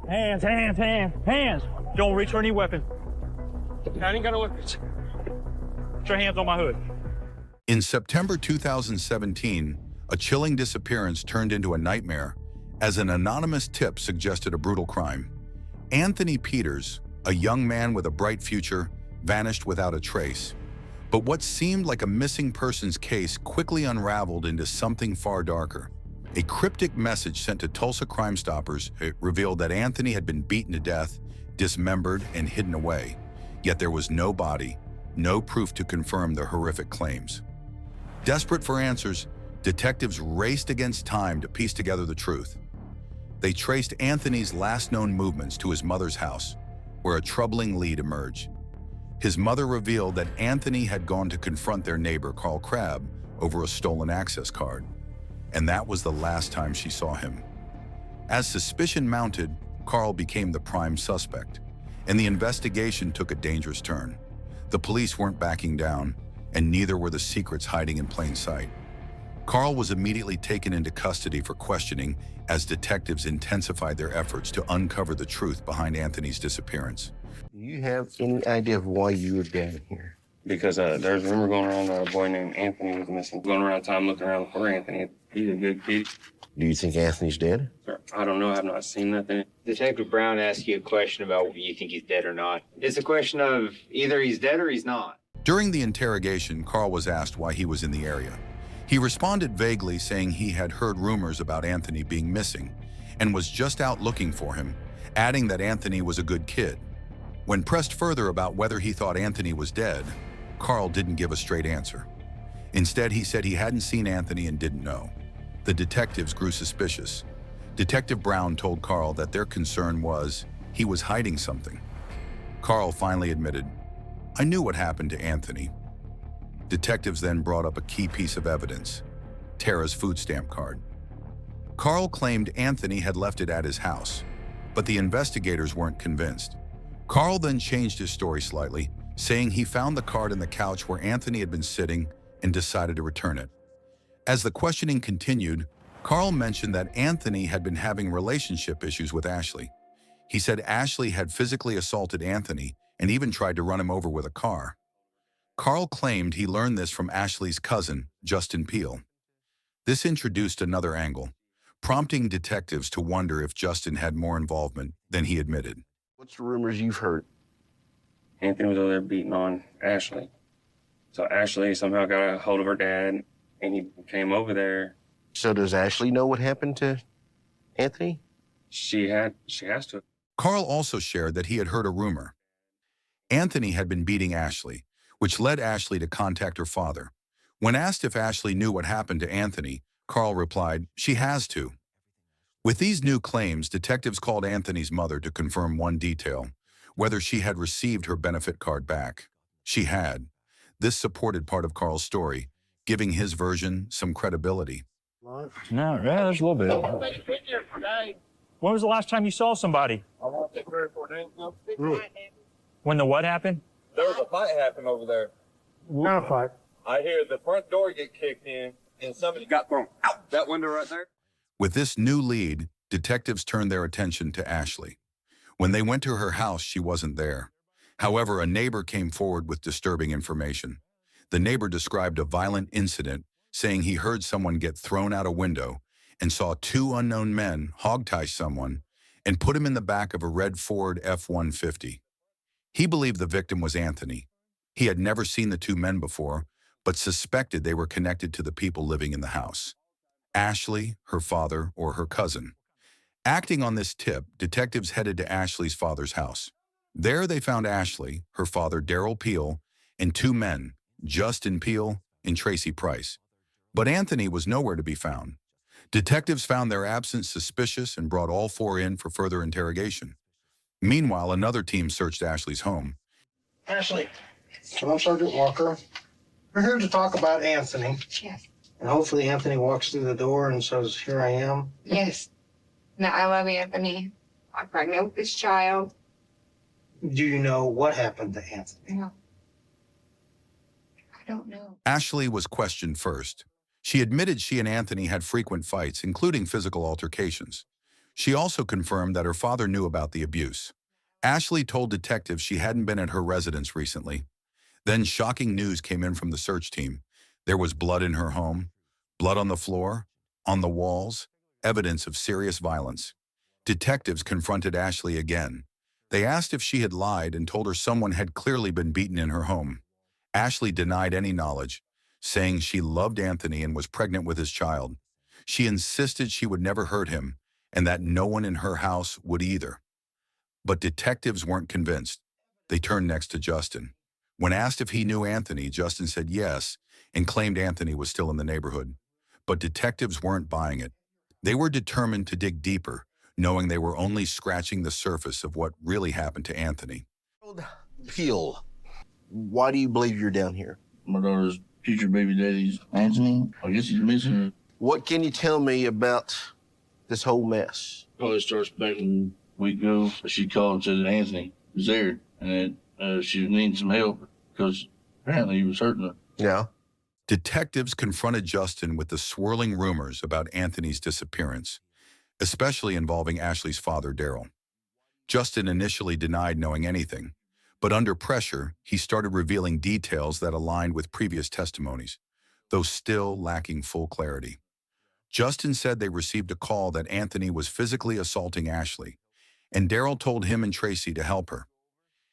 Hands, hands, hands, hands. Don't reach for any weapon. I ain't got no weapons. Put your hands on my hood. In September 2017, a chilling disappearance turned into a nightmare as an anonymous tip suggested a brutal crime. Anthony Peters, a young man with a bright future, vanished without a trace. But what seemed like a missing persons case quickly unraveled into something far darker. A cryptic message sent to Tulsa Crime Stoppers revealed that Anthony had been beaten to death, dismembered, and hidden away. Yet there was no body, no proof to confirm their horrific claims. Desperate for answers, detectives raced against time to piece together the truth. They traced Anthony's last known movements to his mother's house, where a troubling lead emerged. His mother revealed that Anthony had gone to confront their neighbor, Carl Crabb, over a stolen access card. And that was the last time she saw him. As suspicion mounted, Carl became the prime suspect, and the investigation took a dangerous turn. The police weren't backing down, and neither were the secrets hiding in plain sight. Carl was immediately taken into custody for questioning as detectives intensified their efforts to uncover the truth behind Anthony's disappearance. Do you have any idea of why you were down here? Because there's a rumor going around that a boy named Anthony was missing. Going around time looking around for Anthony. He's a good kid. Do you think Anthony's dead? Sir, I don't know. I have not seen nothing. Detective Brown asked you a question about whether you think he's dead or not. It's a question of either he's dead or he's not. During the interrogation, Carl was asked why he was in the area. He responded vaguely, saying he had heard rumors about Anthony being missing and was just out looking for him, adding that Anthony was a good kid. When pressed further about whether he thought Anthony was dead, Carl didn't give a straight answer. Instead, he said he hadn't seen Anthony and didn't know. The detectives grew suspicious. Detective Brown told Carl that their concern was he was hiding something. Carl finally admitted, "I knew what happened to Anthony." Detectives then brought up a key piece of evidence, Tara's food stamp card. Carl claimed Anthony had left it at his house, but the investigators weren't convinced. Carl then changed his story slightly, saying he found the card in the couch where Anthony had been sitting and decided to return it. As the questioning continued, Carl mentioned that Anthony had been having relationship issues with Ashley. He said Ashley had physically assaulted Anthony and even tried to run him over with a car. Carl claimed he learned this from Ashley's cousin, Justin Peele. This introduced another angle, prompting detectives to wonder if Justin had more involvement than he admitted. What's the rumors you've heard? Anthony was over there beating on Ashley. So Ashley somehow got a hold of her dad, and he came over there. So does Ashley know what happened to Anthony? She has to. Carl also shared that he had heard a rumor. Anthony had been beating Ashley, which led Ashley to contact her father. When asked if Ashley knew what happened to Anthony, Carl replied, "She has to." With these new claims, detectives called Anthony's mother to confirm one detail, whether she had received her benefit card back. She had. This supported part of Carl's story, giving his version some credibility. No, yeah, there's a little bit. When was the last time you saw somebody? I want to 3 or 4 days ago. When the what happened? There was a fight happen over there. What kind of fight? I hear the front door get kicked in, and somebody got thrown out that window right there. With this new lead, detectives turned their attention to Ashley. When they went to her house, she wasn't there. However, a neighbor came forward with disturbing information. The neighbor described a violent incident, saying he heard someone get thrown out a window and saw 2 unknown men hogtie someone and put him in the back of a red Ford F-150. He believed the victim was Anthony. He had never seen the 2 men before, but suspected they were connected to the people living in the house. Ashley, her father, or her cousin. Acting on this tip, detectives headed to Ashley's father's house. There they found Ashley, her father Daryl Peele, and 2 men, Justin Peele and Tracy Price. But Anthony was nowhere to be found. Detectives found their absence suspicious and brought all 4 in for further interrogation. Meanwhile, another team searched Ashley's home. Ashley, so I'm Sergeant Walker. We're here to talk about Anthony. Yes. And hopefully Anthony walks through the door and says, "Here I am." Yes. No, I love Anthony. I'm pregnant with this child. Do you know what happened to Anthony? No. I don't know. Ashley was questioned first. She admitted she and Anthony had frequent fights, including physical altercations. She also confirmed that her father knew about the abuse. Ashley told detectives she hadn't been at her residence recently. Then shocking news came in from the search team. There was blood in her home, blood on the floor, on the walls, evidence of serious violence. Detectives confronted Ashley again. They asked if she had lied and told her someone had clearly been beaten in her home. Ashley denied any knowledge, saying she loved Anthony and was pregnant with his child. She insisted she would never hurt him and that no one in her house would either. But detectives weren't convinced. They turned next to Justin. When asked if he knew Anthony, Justin said yes and claimed Anthony was still in the neighborhood. But detectives weren't buying it. They were determined to dig deeper, knowing they were only scratching the surface of what really happened to Anthony. Peel, why do you believe you're down here? My daughter's future baby daddy's Anthony. I guess he's missing. What can you tell me about this whole mess? Probably starts back a week ago. She called and said that Anthony was there and that she was needing some help because apparently he was hurting her. Yeah. Detectives confronted Justin with the swirling rumors about Anthony's disappearance, especially involving Ashley's father, Daryl. Justin initially denied knowing anything, but under pressure, he started revealing details that aligned with previous testimonies, though still lacking full clarity. Justin said they received a call that Anthony was physically assaulting Ashley, and Daryl told him and Tracy to help her.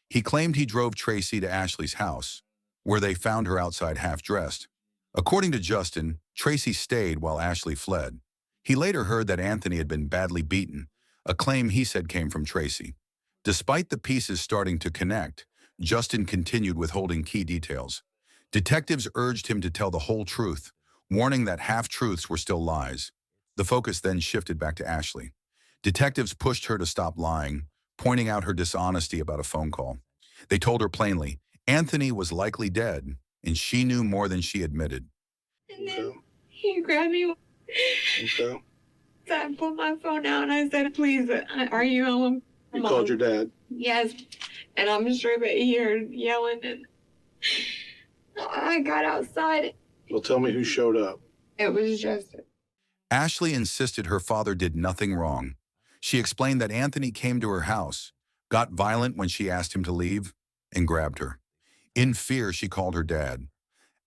He claimed he drove Tracy to Ashley's house, where they found her outside half-dressed. According to Justin, Tracy stayed while Ashley fled. He later heard that Anthony had been badly beaten, a claim he said came from Tracy. Despite the pieces starting to connect, Justin continued withholding key details. Detectives urged him to tell the whole truth, warning that half-truths were still lies. The focus then shifted back to Ashley. Detectives pushed her to stop lying, pointing out her dishonesty about a phone call. They told her plainly, Anthony was likely dead, and she knew more than she admitted. And then he grabbed me. Okay. So I pulled my phone out and I said, please, are you home? You called your dad. Yes. And I'm straight back here yelling, and I got outside. Well, tell me who showed up. It was Justin. Ashley insisted her father did nothing wrong. She explained that Anthony came to her house, got violent when she asked him to leave, and grabbed her. In fear, she called her dad.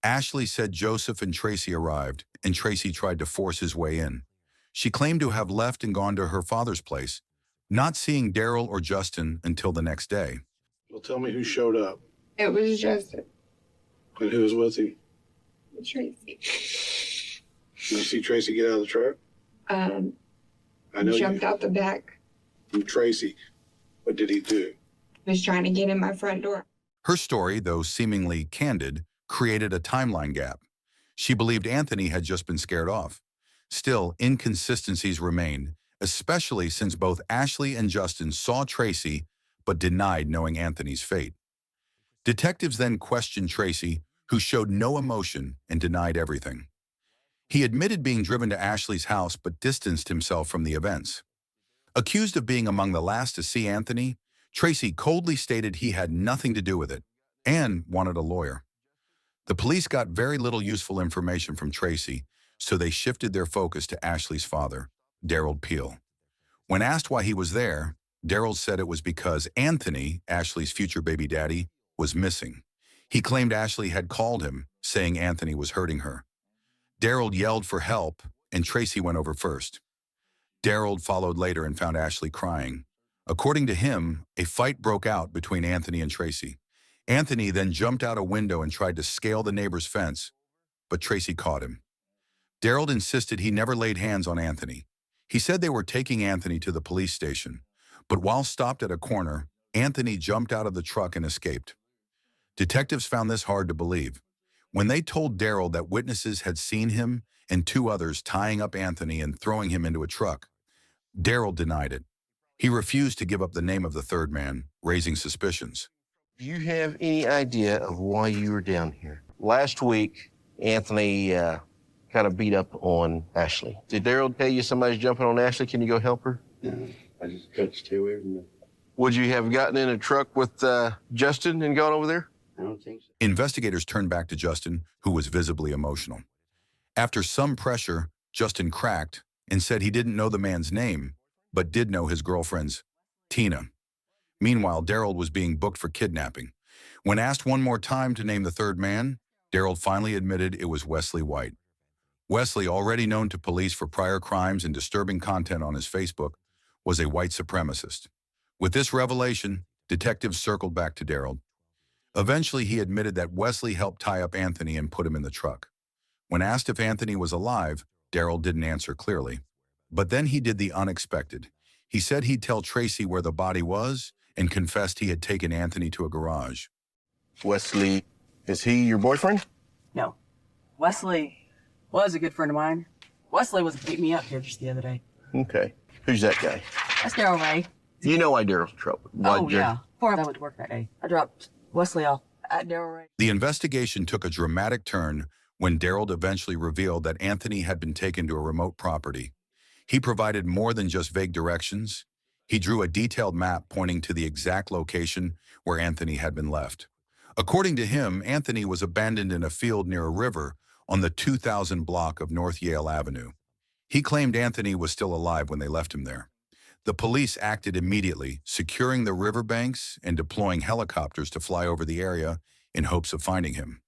Ashley said Joseph and Tracy arrived, and Tracy tried to force his way in. She claimed to have left and gone to her father's place, not seeing Daryl or Justin until the next day. Well, tell me who showed up. It was Justin. And who was with him? Tracy. You see Tracy get out of the truck? I know Jumped out the back. you. Tracy, what did he do? Was trying to get in my front door. Her story, though seemingly candid, created a timeline gap. She believed Anthony had just been scared off. Still, inconsistencies remained, especially since both Ashley and Justin saw Tracy but denied knowing Anthony's fate. Detectives then questioned Tracy, who showed no emotion and denied everything. He admitted being driven to Ashley's house but distanced himself from the events. Accused of being among the last to see Anthony, Tracy coldly stated he had nothing to do with it and wanted a lawyer. The police got very little useful information from Tracy, so they shifted their focus to Ashley's father, Daryl Peel. When asked why he was there, Daryl said it was because Anthony, Ashley's future baby daddy, was missing. He claimed Ashley had called him, saying Anthony was hurting her. Daryl yelled for help, and Tracy went over first. Daryl followed later and found Ashley crying. According to him, a fight broke out between Anthony and Tracy. Anthony then jumped out a window and tried to scale the neighbor's fence, but Tracy caught him. Daryl insisted he never laid hands on Anthony. He said they were taking Anthony to the police station, but while stopped at a corner, Anthony jumped out of the truck and escaped. Detectives found this hard to believe. When they told Daryl that witnesses had seen him and two others tying up Anthony and throwing him into a truck, Daryl denied it. He refused to give up the name of the third man, raising suspicions. Do you have any idea of why you were down here? Last week, Anthony kind of beat up on Ashley. Did Daryl tell you somebody's jumping on Ashley? Can you go help her? No, I just tried to stay away from them. Would you have gotten in a truck with Justin and gone over there? I don't think so. Investigators turned back to Justin, who was visibly emotional. After some pressure, Justin cracked and said he didn't know the man's name, but did know his girlfriend's Tina. Meanwhile, Daryl was being booked for kidnapping. When asked one more time to name the third man, Daryl finally admitted it was Wesley White. Wesley, already known to police for prior crimes and disturbing content on his Facebook, was a white supremacist. With this revelation, detectives circled back to Daryl. Eventually, he admitted that Wesley helped tie up Anthony and put him in the truck. When asked if Anthony was alive, Daryl didn't answer clearly. But then he did the unexpected. He said he'd tell Tracy where the body was and confessed he had taken Anthony to a garage. Wesley, is he your boyfriend? No. Wesley was a good friend of mine. Wesley was beat me up here just the other day. Okay. Who's that guy? That's Daryl Ray. You know why Daryl's in trouble. Yeah. Before I went to work that day, I dropped Wesley off at Daryl Ray. The investigation took a dramatic turn when Daryl eventually revealed that Anthony had been taken to a remote property. He provided more than just vague directions. He drew a detailed map pointing to the exact location where Anthony had been left. According to him, Anthony was abandoned in a field near a river on the 2000 block of North Yale Avenue. He claimed Anthony was still alive when they left him there. The police acted immediately, securing the riverbanks and deploying helicopters to fly over the area in hopes of finding him.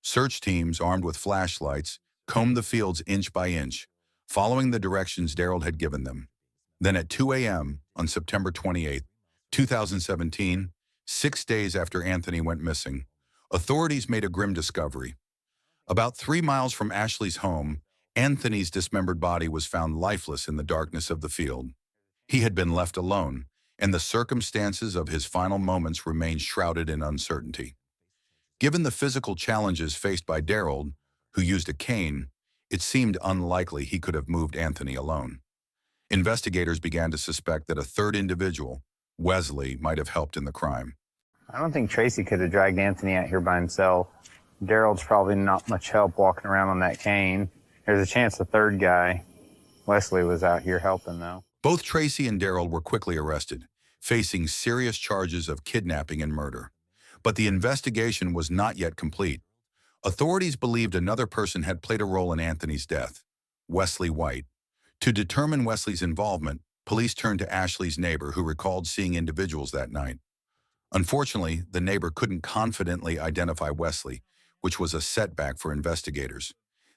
Search teams, armed with flashlights, combed the fields inch by inch, following the directions Daryl had given them. Then at 2 a.m. on September 28, 2017, 6 days after Anthony went missing, authorities made a grim discovery. About 3 miles from Ashley's home, Anthony's dismembered body was found lifeless in the darkness of the field. He had been left alone, and the circumstances of his final moments remained shrouded in uncertainty. Given the physical challenges faced by Daryl, who used a cane, it seemed unlikely he could have moved Anthony alone. Investigators began to suspect that a third individual, Wesley, might have helped in the crime. I don't think Tracy could have dragged Anthony out here by himself. Daryl's probably not much help walking around on that cane. There's a chance the third guy, Wesley, was out here helping, though. Both Tracy and Daryl were quickly arrested, facing serious charges of kidnapping and murder. But the investigation was not yet complete. Authorities believed another person had played a role in Anthony's death, Wesley White. To determine Wesley's involvement, police turned to Ashley's neighbor, who recalled seeing individuals that night. Unfortunately, the neighbor couldn't confidently identify Wesley, which was a setback for investigators.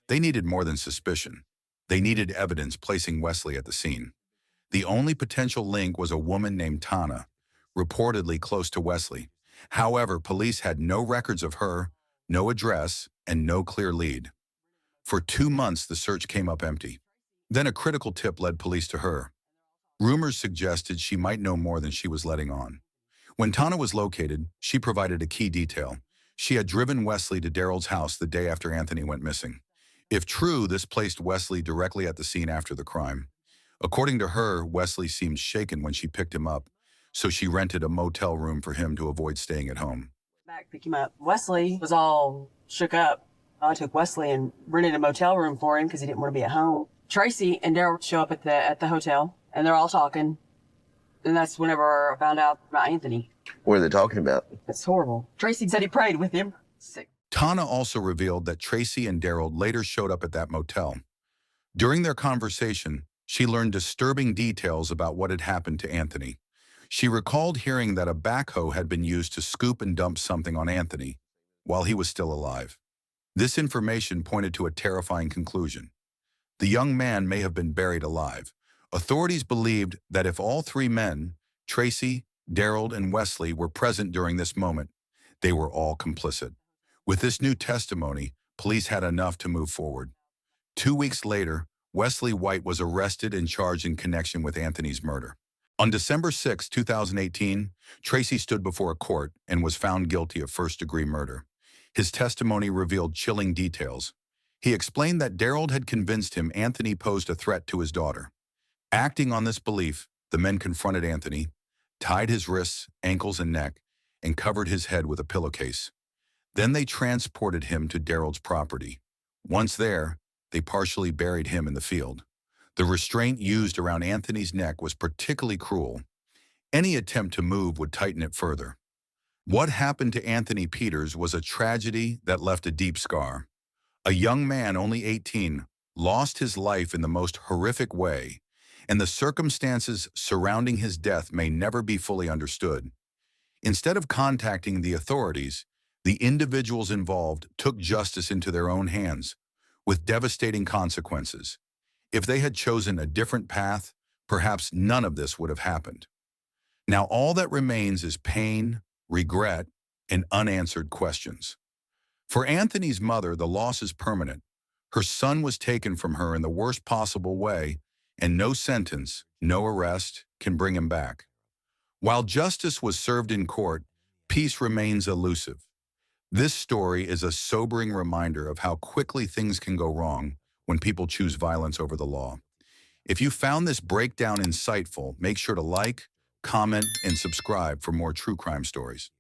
They needed more than suspicion. They needed evidence placing Wesley at the scene. The only potential link was a woman named Tana, reportedly close to Wesley. However, police had no records of her, no address, and no clear lead. For 2 months, the search came up empty. Then a critical tip led police to her. Rumors suggested she might know more than she was letting on. When Tana was located, she provided a key detail. She had driven Wesley to Daryl's house the day after Anthony went missing. If true, this placed Wesley directly at the scene after the crime. According to her, Wesley seemed shaken when she picked him up, so she rented a motel room for him to avoid staying at home. Back, pick him up. Wesley was all shook up. I took Wesley and rented a motel room for him because he didn't want to be at home. Tracy and Daryl show up at the hotel, and they're all talking. And that's whenever I found out about Anthony. What are they talking about? It's horrible. Tracy said he prayed with him. Sick. Tana also revealed that Tracy and Daryl later showed up at that motel. During their conversation, she learned disturbing details about what had happened to Anthony. She recalled hearing that a backhoe had been used to scoop and dump something on Anthony while he was still alive. This information pointed to a terrifying conclusion. The young man may have been buried alive. Authorities believed that if all 3 men, Tracy, Daryl, and Wesley, were present during this moment, they were all complicit. With this new testimony, police had enough to move forward. 2 weeks later, Wesley White was arrested and charged in connection with Anthony's murder. On December 6, 2018, Tracy stood before a court and was found guilty of first-degree murder. His testimony revealed chilling details. He explained that Daryl had convinced him Anthony posed a threat to his daughter. Acting on this belief, the men confronted Anthony, tied his wrists, ankles, and neck, and covered his head with a pillowcase. Then they transported him to Daryl's property. Once there, they partially buried him in the field. The restraint used around Anthony's neck was particularly cruel. Any attempt to move would tighten it further. What happened to Anthony Peters was a tragedy that left a deep scar. A young man, only 18, lost his life in the most horrific way, and the circumstances surrounding his death may never be fully understood. Instead of contacting the authorities, the individuals involved took justice into their own hands, with devastating consequences. If they had chosen a different path, perhaps none of this would have happened. Now all that remains is pain, regret, and unanswered questions. For Anthony's mother, the loss is permanent. Her son was taken from her in the worst possible way, and no sentence, no arrest, can bring him back. While justice was served in court, peace remains elusive. This story is a sobering reminder of how quickly things can go wrong when people choose violence over the law. If you found this breakdown insightful, make sure to like, comment, and subscribe for more true crime stories.